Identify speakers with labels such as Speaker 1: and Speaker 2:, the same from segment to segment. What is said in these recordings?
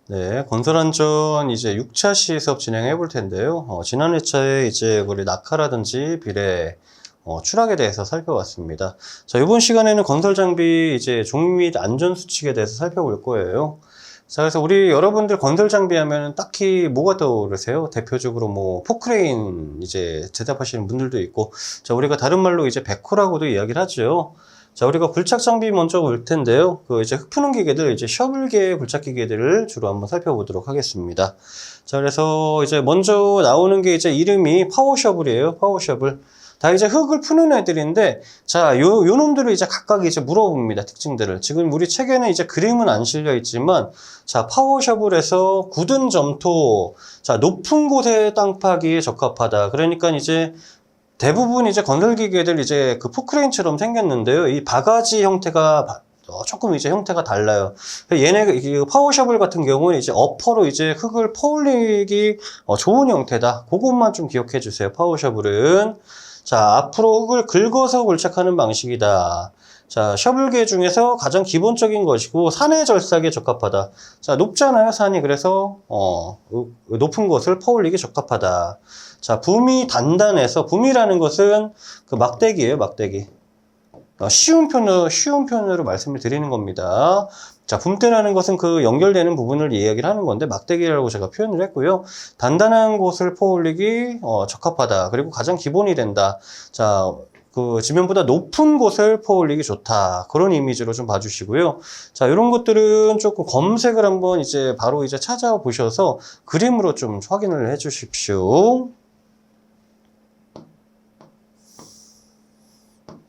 Speaker 1: 네, 건설안전 이제 6차 시수업 진행해 볼 텐데요. 지난 회차에 이제 우리 낙하라든지 비례, 추락에 대해서 살펴봤습니다. 자, 이번 시간에는 건설 장비 이제 종류 및 안전 수칙에 대해서 살펴볼 거예요. 자, 그래서 우리 여러분들 건설 장비 하면 딱히 뭐가 떠오르세요? 대표적으로 뭐 포크레인 이제 대답하시는 분들도 있고, 자, 우리가 다른 말로 이제 백호라고도 이야기를 하죠. 자, 우리가 굴착 장비 먼저 볼 텐데요. 그 이제 흙 푸는 기계들, 이제 셔블계 굴착 기계들을 주로 한번 살펴보도록 하겠습니다. 자, 그래서 이제 먼저 나오는 게 이제 이름이 파워셔블이에요. 파워셔블. 다 이제 흙을 푸는 애들인데, 자, 요 놈들을 이제 각각 이제 물어봅니다. 특징들을. 지금 우리 책에는 이제 그림은 안 실려 있지만, 자, 파워셔블에서 굳은 점토, 자, 높은 곳의 땅 파기에 적합하다. 그러니까 이제 대부분 이제 건설기계들 이제 그 포크레인처럼 생겼는데요. 이 바가지 형태가 조금 이제 형태가 달라요. 얘네 파워셔블 같은 경우는 이제 어퍼로 이제 흙을 퍼올리기 좋은 형태다. 그것만 좀 기억해 주세요. 파워셔블은. 자, 앞으로 흙을 긁어서 굴착하는 방식이다. 자, 셔블계 중에서 가장 기본적인 것이고 산의 절삭에 적합하다. 자, 높잖아요, 산이. 그래서 높은 곳을 퍼올리기 적합하다. 자, 붐이 단단해서, 붐이라는 것은 그 막대기예요, 막대기. 쉬운 표현으로 말씀을 드리는 겁니다. 자, 붐대라는 것은 그 연결되는 부분을 이야기를 하는 건데, 막대기라고 제가 표현을 했고요. 단단한 곳을 퍼올리기 적합하다. 그리고 가장 기본이 된다. 자, 그 지면보다 높은 곳을 퍼올리기 좋다. 그런 이미지로 좀 봐주시고요. 자, 이런 것들은 조금 검색을 한번 이제 바로 이제 찾아보셔서 그림으로 좀 확인을 해 주십시오.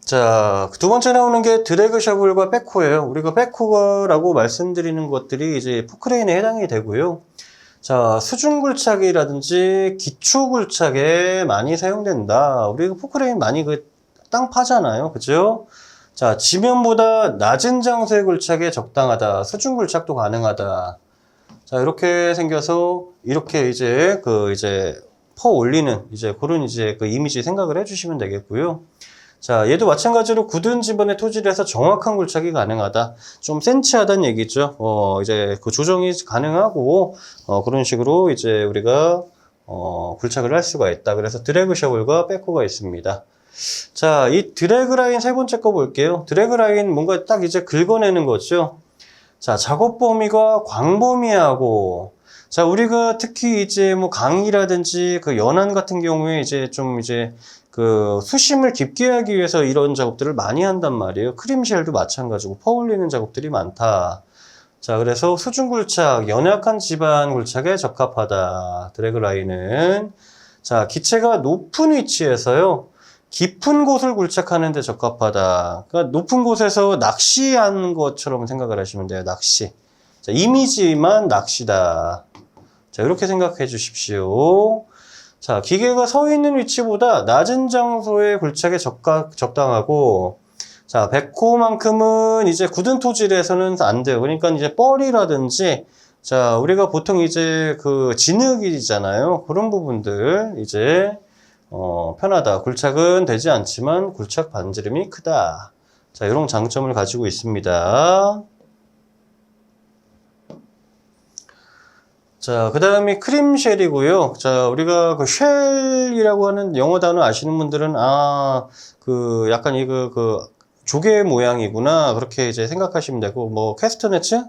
Speaker 1: 자, 두 번째 나오는 게 드래그 셔블과 백호예요. 우리가 백호라고 말씀드리는 것들이 이제 포크레인에 해당이 되고요. 자, 수중굴착이라든지 기초굴착에 많이 사용된다. 우리가 포크레인 많이 땅 파잖아요. 그죠? 자, 지면보다 낮은 장소의 굴착에 적당하다. 수중굴착도 가능하다. 자, 이렇게 생겨서 이렇게 이제 이제 퍼 올리는 이제 그런 이제 그 이미지 생각을 해주시면 되겠고요. 자, 얘도 마찬가지로 굳은 지번의 토질에서 정확한 굴착이 가능하다. 좀 센치하다는 얘기죠. 이제 그 조정이 가능하고, 그런 식으로 이제 우리가, 굴착을 할 수가 있다. 그래서 드래그 셔블과 백호가 있습니다. 자, 이 드래그 라인 세 번째 거 볼게요. 드래그 라인 뭔가 딱 이제 긁어내는 거죠. 자, 작업 범위가 광범위하고, 자, 우리가 특히 이제 뭐 강이라든지 그 연안 같은 경우에 이제 좀 이제 그 수심을 깊게 하기 위해서 이런 작업들을 많이 한단 말이에요. 크림쉘도 마찬가지고 퍼올리는 작업들이 많다. 자, 그래서 수중굴착, 연약한 지반 굴착에 적합하다. 드래그 라인은. 자, 기체가 높은 위치에서요. 깊은 곳을 굴착하는 데 적합하다. 그러니까 높은 곳에서 낚시하는 것처럼 생각을 하시면 돼요. 낚시. 자, 이미지만 낚시다. 자, 이렇게 생각해 주십시오. 자, 기계가 서 있는 위치보다 낮은 장소의 굴착에 적당하고, 자, 백호만큼은 이제 굳은 토질에서는 안 돼요. 그러니까 이제 뻘이라든지, 자, 우리가 보통 이제 그 진흙이잖아요. 그런 부분들, 이제, 편하다. 굴착은 되지 않지만 굴착 반지름이 크다. 자, 이런 장점을 가지고 있습니다. 자, 그 다음이 크림쉘이고요. 자, 우리가 그 쉘이라고 하는 영어 단어 아시는 분들은, 약간 조개 모양이구나. 그렇게 이제 생각하시면 되고, 뭐, 캐스터네츠?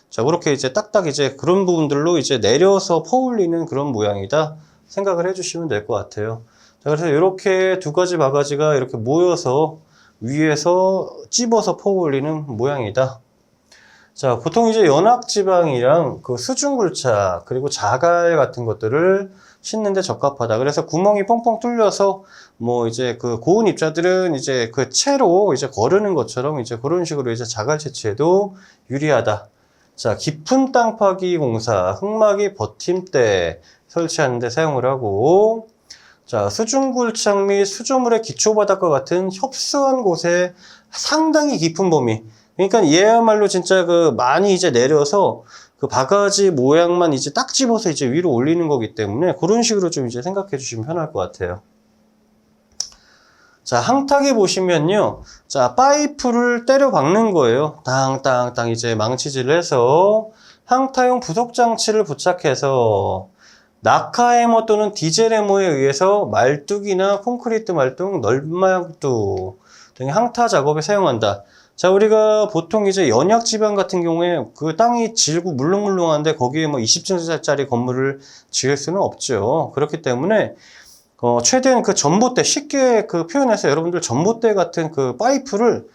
Speaker 1: 자, 그렇게 이제 딱딱 이제 그런 부분들로 이제 내려서 퍼올리는 그런 모양이다. 생각을 해주시면 될 것 같아요. 자, 그래서 이렇게 두 가지 바가지가 이렇게 모여서 위에서 찝어서 퍼올리는 모양이다. 자, 보통 이제 연합지방이랑 그 수중굴착, 그리고 자갈 같은 것들을 싣는데 적합하다. 그래서 구멍이 뻥뻥 뚫려서, 뭐 이제 그 고운 입자들은 이제 그 채로 이제 거르는 것처럼 이제 그런 식으로 이제 자갈 채취에도 유리하다. 자, 깊은 땅 파기 공사, 흙막이 버팀대 설치하는 데 사용을 하고, 자, 수중굴착 및 수조물의 기초바닥과 같은 협소한 곳에 상당히 깊은 범위, 그러니까 얘야말로 진짜 그 많이 이제 내려서 그 바가지 모양만 이제 딱 집어서 이제 위로 올리는 거기 때문에 그런 식으로 좀 이제 생각해 주시면 편할 것 같아요. 자, 항탁에 보시면요. 자, 파이프를 때려 박는 거예요. 땅땅땅 이제 망치질을 해서 항타용 부속 장치를 부착해서 낙하 해머 또는 디젤 해머에 의해서 말뚝이나 콘크리트 말뚝, 널말뚝 등의 항타 작업에 사용한다. 자, 우리가 보통 이제 연약 지방 같은 경우에 그 땅이 질고 물렁물렁한데 거기에 뭐 20층짜리 건물을 지을 수는 없죠. 그렇기 때문에 최대한 그 전봇대, 쉽게 그 표현해서 여러분들 전봇대 같은 그 파이프를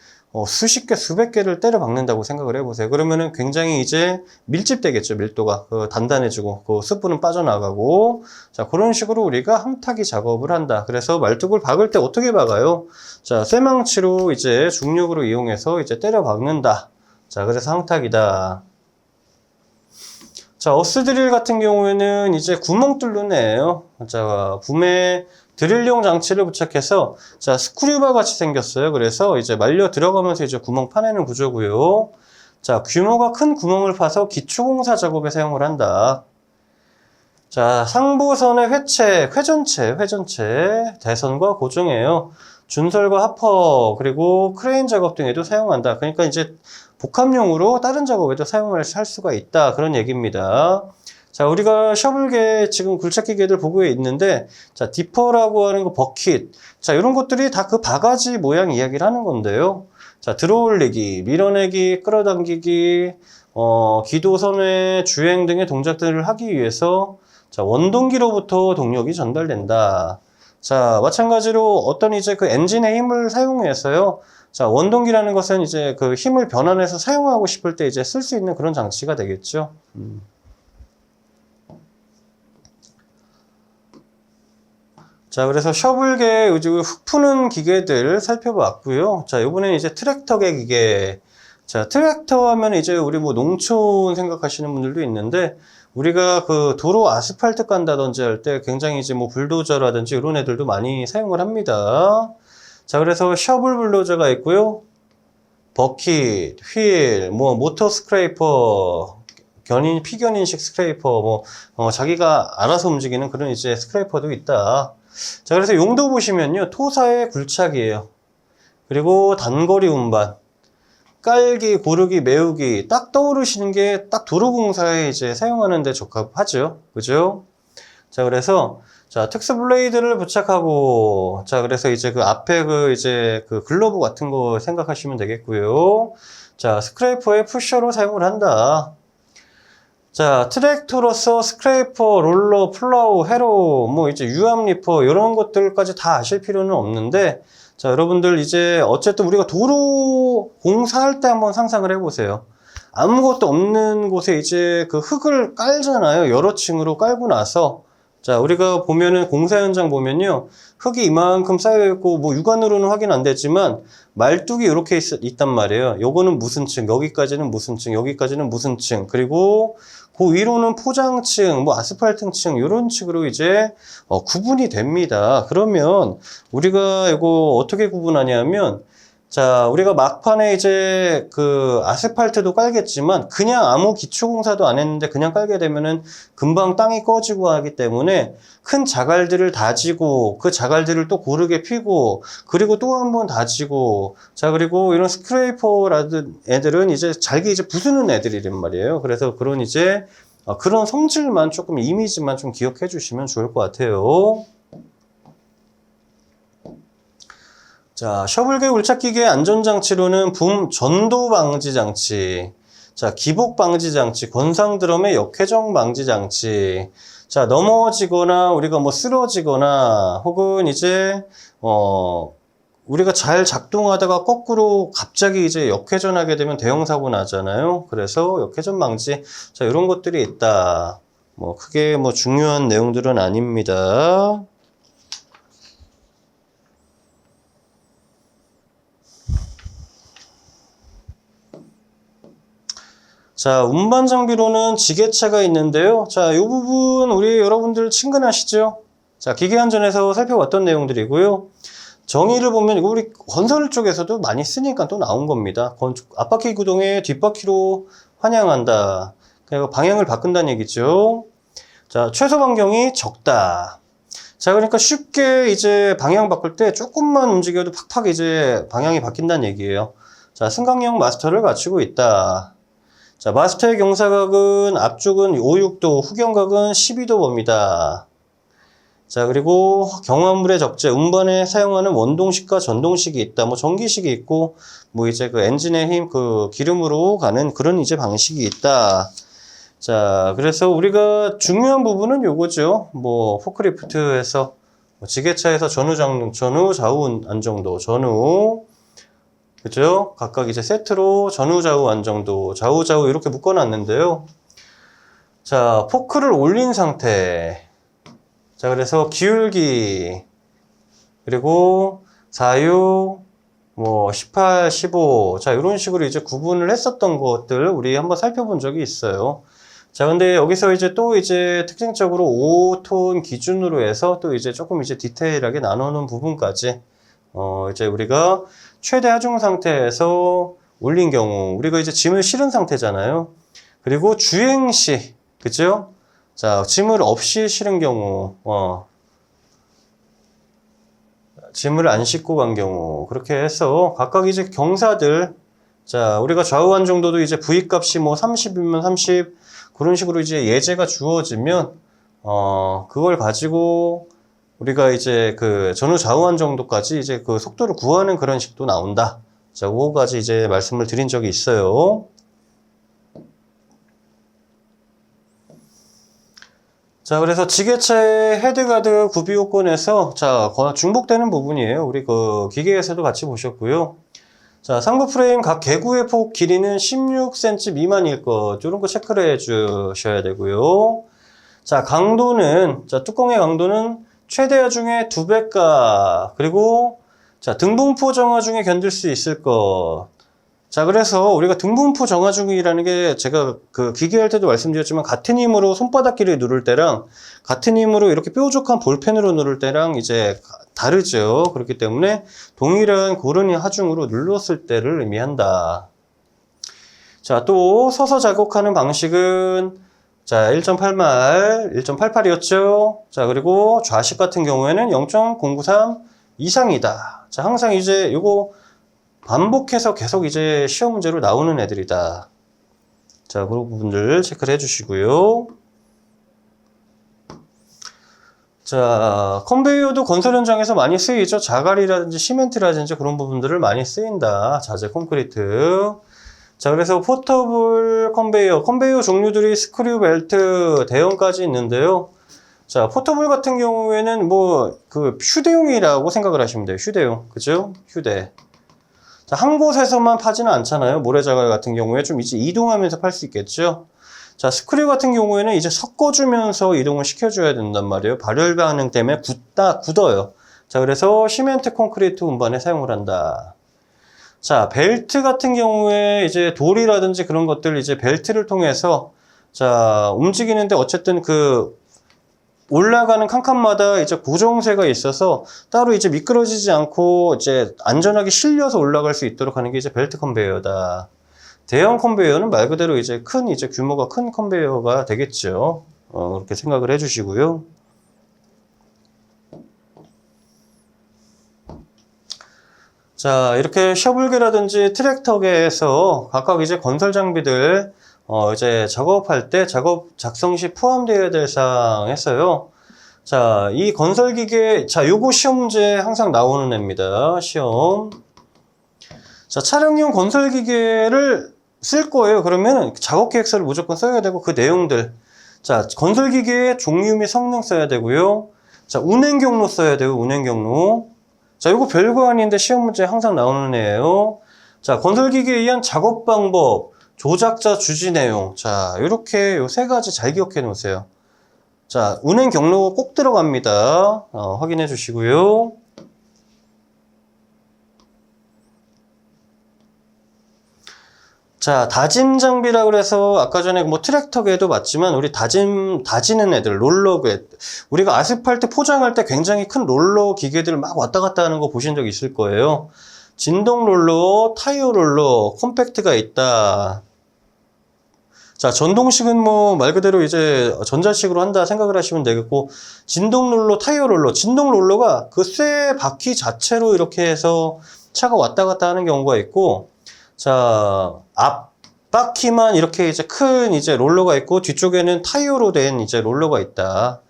Speaker 1: 수십 개, 수백 개를 때려 박는다고 생각을 해보세요. 그러면은 굉장히 이제 밀집되겠죠. 밀도가 단단해지고 그 숯불은 빠져나가고. 자, 그런 식으로 우리가 항타기 작업을 한다. 그래서 말뚝을 박을 때 어떻게 박아요? 자, 쇠망치로 이제 중력으로 이용해서 이제 때려 박는다. 자, 그래서 항타기다. 자, 어스드릴 같은 경우에는 이제 구멍 뚫는 애예요. 자, 붐에 드릴용 장치를 부착해서, 자, 스크류바 같이 생겼어요. 그래서 이제 말려 들어가면서 이제 구멍 파내는 구조고요. 자, 규모가 큰 구멍을 파서 기초공사 작업에 사용을 한다. 자, 상부선의 회전체, 대선과 고정이에요. 준설과 하퍼, 그리고 크레인 작업 등에도 사용한다. 그러니까 이제 복합용으로 다른 작업에도 사용을 할 수가 있다. 그런 얘기입니다. 자, 우리가 셔블계 지금 굴착기계들 보고 있는데, 자, 디퍼라고 하는 거 버킷. 자, 이런 것들이 다 그 바가지 모양 이야기를 하는 건데요. 자, 들어올리기, 밀어내기, 끌어당기기, 기도선회, 주행 등의 동작들을 하기 위해서, 자, 원동기로부터 동력이 전달된다. 자, 마찬가지로 어떤 이제 그 엔진의 힘을 사용해서요. 자, 원동기라는 것은 이제 그 힘을 변환해서 사용하고 싶을 때 이제 쓸 수 있는 그런 장치가 되겠죠. 자, 그래서 셔블계 흙 푸는 기계들 살펴봤고요. 자, 이번엔 이제 트랙터계 기계. 자, 트랙터 하면 이제 우리 뭐 농촌 생각하시는 분들도 있는데, 우리가 그 도로 아스팔트 깐다든지 할 때 굉장히 이제 뭐 불도저라든지 이런 애들도 많이 사용을 합니다. 자, 그래서 셔블 불도저가 있고요. 버킷, 휠, 뭐 모터 스크레이퍼, 피견인식 스크레이퍼, 자기가 알아서 움직이는 그런 이제 스크레이퍼도 있다. 자, 그래서 용도 보시면요. 토사의 굴착이에요. 그리고 단거리 운반, 깔기, 고르기, 메우기, 딱 떠오르시는 게 딱 도로공사에 이제 사용하는 데 적합하죠. 그죠? 자, 그래서, 자, 특수 블레이드를 부착하고, 자, 그래서 이제 그 앞에 이제 그 글러브 같은 거 생각하시면 되겠고요. 자, 스크래퍼의 푸셔로 사용을 한다. 자, 트랙터로서 스크레이퍼, 롤러, 플라우, 헤로, 뭐 이제 유압 리퍼 이런 것들까지 다 아실 필요는 없는데, 자, 여러분들 이제 어쨌든 우리가 도로 공사할 때 한번 상상을 해보세요. 아무것도 없는 곳에 이제 그 흙을 깔잖아요. 여러 층으로 깔고 나서, 자, 우리가 보면은 공사 현장 보면요. 흙이 이만큼 쌓여있고, 뭐 육안으로는 확인 안 되지만, 말뚝이 이렇게 있단 말이에요. 요거는 무슨 층, 여기까지는 무슨 층, 여기까지는 무슨 층, 그리고 그 위로는 포장층, 뭐 아스팔트층, 이런 층으로 이제 구분이 됩니다. 그러면 우리가 이거 어떻게 구분하냐면, 자, 우리가 막판에 이제 그 아스팔트도 깔겠지만 그냥 아무 기초공사도 안 했는데 그냥 깔게 되면은 금방 땅이 꺼지고 하기 때문에 큰 자갈들을 다지고 그 자갈들을 또 고르게 피고 그리고 또 한 번 다지고, 자, 그리고 이런 스크레이퍼라든 애들은 이제 잘게 이제 부수는 애들이란 말이에요. 그래서 그런 이제 그런 성질만 조금 이미지만 좀 기억해 주시면 좋을 것 같아요. 자, 셔블계 굴착기계 안전장치로는 붐 전도 방지 장치, 자, 기복 방지 장치, 건상 드럼의 역회전 방지 장치, 자, 넘어지거나 우리가 뭐 쓰러지거나 혹은 이제 우리가 잘 작동하다가 거꾸로 갑자기 이제 역회전하게 되면 대형 사고 나잖아요. 그래서 역회전 방지, 자, 이런 것들이 있다. 뭐 크게 뭐 중요한 내용들은 아닙니다. 자, 운반 장비로는 지게차가 있는데요. 자, 이 부분 우리 여러분들 친근하시죠? 자, 기계안전에서 살펴봤던 내용들이고요. 정의를 보면 이거 우리 건설 쪽에서도 많이 쓰니까 또 나온 겁니다. 앞바퀴 구동에 뒷바퀴로 환영한다. 그리고 방향을 바꾼다는 얘기죠. 자, 최소 반경이 적다. 자, 그러니까 쉽게 이제 방향 바꿀 때 조금만 움직여도 팍팍 이제 방향이 바뀐다는 얘기예요. 자, 승강형 마스터를 갖추고 있다. 자, 마스터의 경사각은 앞쪽은 5, 6도, 후경각은 12도 봅니다. 자, 그리고 경화물의 적재, 운반에 사용하는 원동식과 전동식이 있다. 뭐 전기식이 있고, 뭐 이제 그 엔진의 힘, 그 기름으로 가는 그런 이제 방식이 있다. 자, 그래서 우리가 중요한 부분은 요거죠. 뭐 포크리프트에서 지게차에서 전후 좌우 안정도, 전후, 그죠? 각각 이제 세트로 전후 좌우 안정도, 좌우 이렇게 묶어놨는데요. 자, 포크를 올린 상태. 자, 그래서 기울기, 그리고 4유, 뭐 18, 15. 자, 이런 식으로 이제 구분을 했었던 것들 우리 한번 살펴본 적이 있어요. 자, 근데 여기서 이제 또 이제 특징적으로 5톤 기준으로 해서 또 이제 조금 이제 디테일하게 나누는 부분까지, 이제 우리가 최대 하중 상태에서 올린 경우, 우리가 이제 짐을 실은 상태잖아요. 그리고 주행 시, 그죠? 자, 짐을 없이 실은 경우, 짐을 안 싣고 간 경우, 그렇게 해서 각각 이제 경사들, 자, 우리가 좌우 안정도도 이제 V 값이 뭐 30이면 30, 그런 식으로 이제 예제가 주어지면, 그걸 가지고 우리가 이제 그 전후 좌우 안정도까지 이제 그 속도를 구하는 그런 식도 나온다. 자, 그거까지 이제 말씀을 드린 적이 있어요. 자, 그래서 지게차의 헤드가드 구비 요건에서, 자, 중복되는 부분이에요. 우리 그 기계에서도 같이 보셨고요. 자, 상부 프레임 각 개구의 폭 길이는 16cm 미만일 것, 이런 거 체크를 해 주셔야 되고요. 자, 강도는, 자, 뚜껑의 강도는 최대 하중의 2배가, 그리고, 자, 등분포 정화 중에 견딜 수 있을 것. 자, 그래서 우리가 등분포 정화 중이라는 게 제가 그 기계할 때도 말씀드렸지만 같은 힘으로 손바닥끼리 누를 때랑 같은 힘으로 이렇게 뾰족한 볼펜으로 누를 때랑 이제 다르죠. 그렇기 때문에 동일한 고르니 하중으로 눌렀을 때를 의미한다. 자, 또 서서 작업하는 방식은 자, 1.8말, 1.88이었죠. 자, 그리고 좌식 같은 경우에는 0.093 이상이다. 자, 항상 이제 요거 반복해서 계속 이제 시험 문제로 나오는 애들이다. 자, 그런 부분들 체크를 해주시고요. 자, 컨베이어도 건설 현장에서 많이 쓰이죠. 자갈이라든지 시멘트라든지 그런 부분들을 많이 쓰인다. 자재 콘크리트. 자, 그래서 포터블 컨베이어 종류들이 스크류, 벨트, 대형까지 있는데요. 자, 포터블 같은 경우에는 뭐 그 휴대용이라고 생각을 하시면 돼요. 휴대용, 그죠? 휴대. 자, 한 곳에서만 파지는 않잖아요. 모래자갈 같은 경우에 좀 이제 이동하면서 팔 수 있겠죠. 자, 스크류 같은 경우에는 이제 섞어주면서 이동을 시켜줘야 된단 말이에요. 발열 반응 때문에 굳어요. 자, 그래서 시멘트 콘크리트 운반에 사용을 한다. 자, 벨트 같은 경우에 이제 돌이라든지 그런 것들 이제 벨트를 통해서 자, 움직이는데 어쨌든 그 올라가는 칸칸마다 이제 고정쇠가 있어서 따로 이제 미끄러지지 않고 이제 안전하게 실려서 올라갈 수 있도록 하는 게 이제 벨트 컨베이어다. 대형 컨베이어는 말 그대로 이제 큰 이제 규모가 큰 컨베이어가 되겠죠. 그렇게 생각을 해주시고요. 자, 이렇게 셔블계라든지 트랙터계에서 각각 이제 건설 장비들 이제 작업할 때 작업 작성 시 포함되어야 될 사항 했어요. 자, 이 건설 기계, 자, 요거 시험 문제 항상 나오는 애입니다. 시험. 자, 차량용 건설 기계를 쓸 거예요. 그러면 작업 계획서를 무조건 써야 되고 그 내용들. 자, 건설 기계의 종류 및 성능 써야 되고요. 자, 운행 경로 써야 돼요. 운행 경로. 자, 요거 별거 아닌데 시험 문제 항상 나오는 애예요. 자, 건설 기계에 의한 작업 방법, 조작자 주지 내용. 자, 요렇게 요 세 가지 잘 기억해 놓으세요. 자, 운행 경로 꼭 들어갑니다. 확인해 주시고요. 자, 다짐 장비라 그래서 아까 전에 뭐 트랙터계도 맞지만 우리 다지는 애들, 롤러계. 우리가 아스팔트 포장할 때 굉장히 큰 롤러 기계들 막 왔다 갔다 하는 거 보신 적 있을 거예요. 진동 롤러, 타이어 롤러, 컴팩트가 있다. 자, 전동식은 뭐 말 그대로 이제 전자식으로 한다 생각을 하시면 되겠고, 진동 롤러, 타이어 롤러, 진동 롤러가 그 쇠 바퀴 자체로 이렇게 해서 차가 왔다 갔다 하는 경우가 있고, 자, 바퀴만 이렇게 이제 큰 이제 롤러가 있고 뒤쪽에는 타이어로 된 이제 롤러가 있다.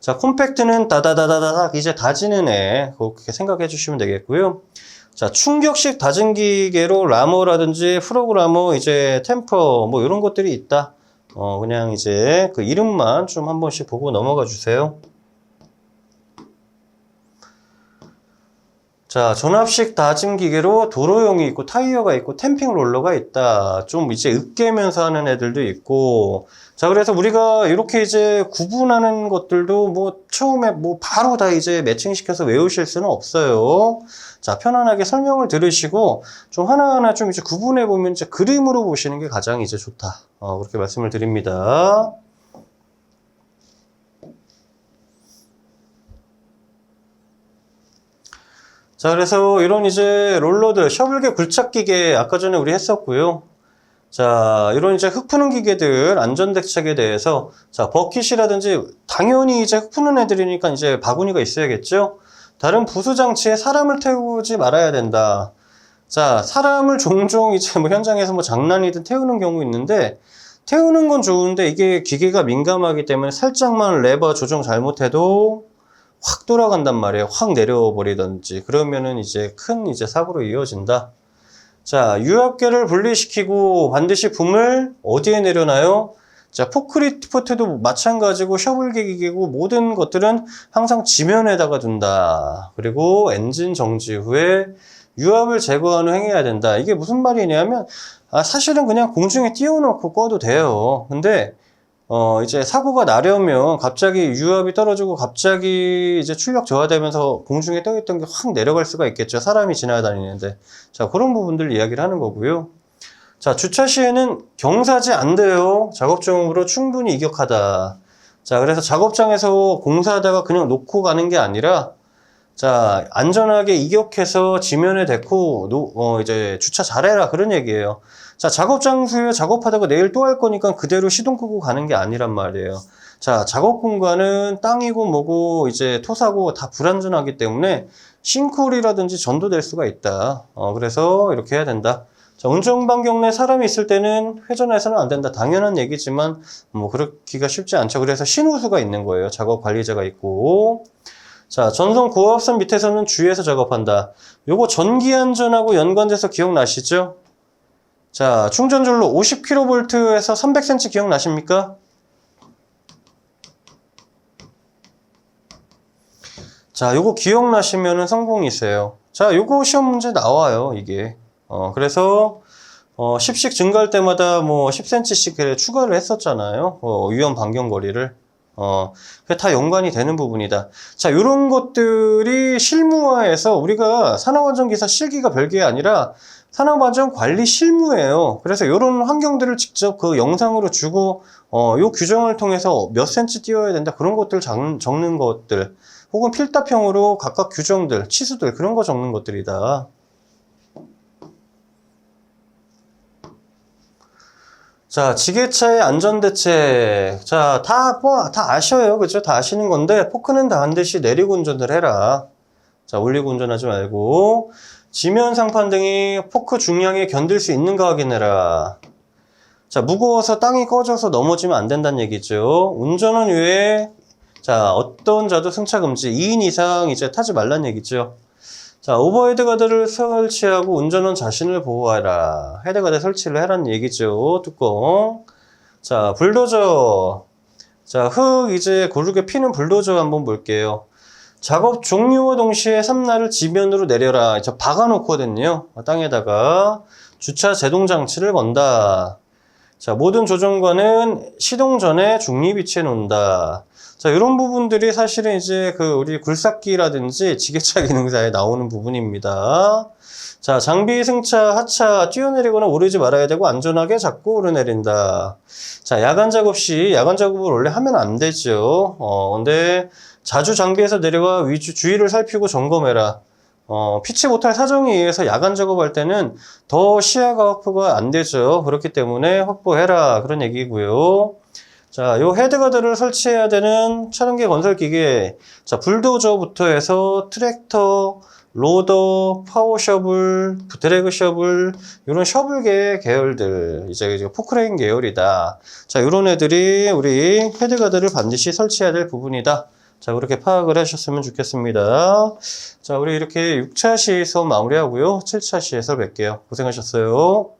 Speaker 1: 자, 콤팩트는 다다다다닥 이제 다지는 애. 그렇게 생각해 주시면 되겠고요. 자, 충격식 다진기계로 라머라든지 프로그라머, 이제 템퍼, 뭐 이런 것들이 있다. 그냥 이제 그 이름만 좀 한 번씩 보고 넘어가 주세요. 자, 전압식 다짐기계로 도로용이 있고 타이어가 있고 템핑 롤러가 있다. 좀 이제 으깨면서 하는 애들도 있고. 자, 그래서 우리가 이렇게 이제 구분하는 것들도 뭐 처음에 뭐 바로 다 이제 매칭시켜서 외우실 수는 없어요. 자, 편안하게 설명을 들으시고 좀 하나하나 좀 이제 구분해 보면 이제 그림으로 보시는 게 가장 이제 좋다. 그렇게 말씀을 드립니다. 자, 그래서 이런 이제 롤러들, 셔블계 굴착기계 아까 전에 우리 했었고요. 자, 이런 이제 흙 푸는 기계들 안전대책에 대해서, 자, 버킷이라든지 당연히 이제 흙 푸는 애들이니까 이제 바구니가 있어야겠죠. 다른 부수 장치에 사람을 태우지 말아야 된다. 자, 사람을 종종 이제 뭐 현장에서 뭐 장난이든 태우는 경우 있는데, 태우는 건 좋은데 이게 기계가 민감하기 때문에 살짝만 레버 조정 잘못해도 확 돌아간단 말이에요. 확 내려버리든지. 그러면은 이제 큰 이제 사고로 이어진다. 자, 유압계를 분리시키고 반드시 붐을 어디에 내려놔요? 자, 포크리프트도 마찬가지고 셔블계 기계고 모든 것들은 항상 지면에다가 둔다. 그리고 엔진 정지 후에 유압을 제거한 후 행해야 된다. 이게 무슨 말이냐면, 사실은 그냥 공중에 띄워놓고 꺼도 돼요. 근데 이제 사고가 나려면 갑자기 유압이 떨어지고 갑자기 이제 출력 저하되면서 공중에 떠있던 게 확 내려갈 수가 있겠죠. 사람이 지나다니는데. 자, 그런 부분들 이야기를 하는 거고요. 자, 주차 시에는 경사지 안 돼요. 작업종으로 충분히 이격하다. 자, 그래서 작업장에서 공사하다가 그냥 놓고 가는 게 아니라, 자, 안전하게 이격해서 지면에 대고, 이제 주차 잘해라. 그런 얘기예요. 자, 작업 장소에 작업하다가 내일 또 할 거니까 그대로 시동 끄고 가는 게 아니란 말이에요. 자, 작업 공간은 땅이고 뭐고 이제 토사고 다 불안전하기 때문에 싱크홀이라든지 전도될 수가 있다. 그래서 이렇게 해야 된다. 자, 운전 반경 내 사람이 있을 때는 회전해서는 안 된다. 당연한 얘기지만 뭐 그렇기가 쉽지 않죠. 그래서 신호수가 있는 거예요. 작업 관리자가 있고. 자, 전선 고압선 밑에서는 주의해서 작업한다. 요거 전기 안전하고 연관돼서 기억나시죠? 자, 충전줄로 50kV에서 300cm 기억나십니까? 자, 요거 기억나시면은 성공이세요. 자, 요거 시험 문제 나와요, 이게. 그래서, 10씩 증가할 때마다 뭐 10cm씩 추가를 했었잖아요. 위험 반경 거리를. 그게 다 연관이 되는 부분이다. 자, 요런 것들이 실무화에서 우리가 산업안전기사 실기가 별게 아니라 산업안전 관리 실무예요. 그래서 이런 환경들을 직접 그 영상으로 주고, 요 규정을 통해서 몇 센치 띄워야 된다. 그런 것들 적는 것들. 혹은 필답형으로 각각 규정들, 치수들, 그런 거 적는 것들이다. 자, 지게차의 안전대책. 자, 다 아셔요. 그죠? 다 아시는 건데, 포크는 반드시 내리고 운전을 해라. 자, 올리고 운전하지 말고. 지면 상판 등이 포크 중량에 견딜 수 있는가 확인해라. 자, 무거워서 땅이 꺼져서 넘어지면 안 된다는 얘기죠. 운전은 외에, 자, 어떤 자도 승차 금지. 2인 이상 이제 타지 말란 얘기죠. 자, 오버헤드 가드를 설치하고 운전은 자신을 보호하라. 헤드가드 설치를 해라는 얘기죠. 뚜껑. 자, 불도저. 자, 흙 이제 고르게 피는 불도저 한번 볼게요. 작업 종료와 동시에 삼날을 지면으로 내려라. 저 박아놓거든요. 땅에다가 주차 제동 장치를 건다. 자, 모든 조정관은 시동 전에 중립 위치해 놓는다. 자, 이런 부분들이 사실은 이제 그 우리 굴삭기라든지 지게차 기능사에 나오는 부분입니다. 자, 장비 승차, 하차 뛰어내리거나 오르지 말아야 되고 안전하게 잡고 오르내린다. 자, 야간 작업 시 야간 작업을 원래 하면 안 되죠. 근데 자주 장비에서 내려와 주위를 살피고 점검해라. 피치 못할 사정에 의해서 야간 작업할 때는 더 시야가 확보가 안 되죠. 그렇기 때문에 확보해라. 그런 얘기고요. 자, 자, 요 헤드가드를 설치해야 되는 촬영기 건설 기계. 자, 불도저부터 해서 트랙터, 로더, 파워셔블, 드래그 셔블, 이런 셔블계 계열들, 이제 포크레인 계열이다. 자, 이런 애들이 우리 헤드가드를 반드시 설치해야 될 부분이다. 자, 그렇게 파악을 하셨으면 좋겠습니다. 자, 우리 이렇게 6차 시에서 마무리하고요. 7차 시에서 뵐게요. 고생하셨어요.